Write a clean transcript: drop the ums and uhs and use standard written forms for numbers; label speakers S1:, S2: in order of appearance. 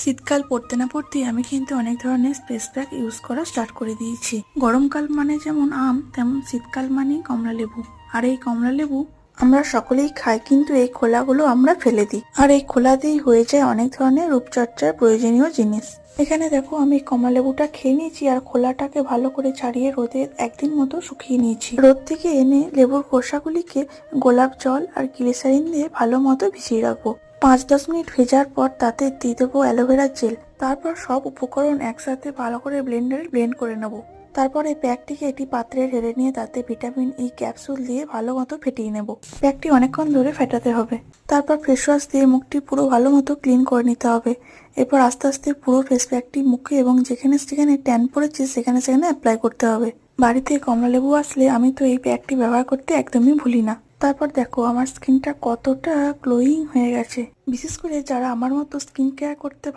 S1: শীতকাল পড়তে না পড়তেই আমি কিন্তু অনেক ধরনের ফেস প্যাক ইউজ করা স্টার্ট করে দিয়েছি। গরমকাল মানে যেমন আম, তেমন শীতকাল মানেই কমলা লেবু। আর এই কমলা লেবু আমরা সকলেই খাই, কিন্তু এই খোলাগুলো আমরা ফেলে দিই। আর এই খোলা দিয়েই হয়ে যায় অনেক ধরনের রূপচর্চার প্রয়োজনীয় জিনিস। এখানে দেখো, আমি কমলা লেবুটা খেয়ে নিয়েছি আর খোলাটাকে ভালো করে ছাড়িয়ে রোদে একদিন মতো শুকিয়ে নিয়েছি। রোদ থেকে এনে লেবুর খোসাগুলিকে গোলাপ জল আর গ্লিসারিন দিয়ে ভালো মতো ভিজিয়ে রাখবো। 5-10 মিনিট ভেজার পর তাতে দিয়ে দেবো অ্যালোভেরা জেল। তারপর সব উপকরণ একসাথে ভালো করে ব্লেন্ডারে ব্লেন্ড করে নেব। তারপর এই প্যাকটিকে একটি পাত্রে ঢেলে নিয়ে তাতে ভিটামিন ই ক্যাপসুল দিয়ে ভালো মতো ফেটিয়ে নেব। প্যাকটি অনেকক্ষণ ধরে ফেটাতে হবে। তারপর ফেস ওয়াশ দিয়ে মুখটি পুরো ভালো মতো ক্লিন করে নিতে হবে। এরপর আস্তে আস্তে পুরো ফেস প্যাকটি মুখে এবং যেখানে যেখানে ট্যান পড়েছে সেখানে সেখানে অ্যাপ্লাই করতে হবে। বাড়িতে কমলা লেবু আসলে আমি তো এই প্যাকটি ব্যবহার করতে একদমই ভুলি না। তারপর দেখো আমার স্কিনটা কতটা গ্লোয়িং হয়ে গেছে। বিশেষ করে যারা আমার মতো স্কিন কেয়ার করতে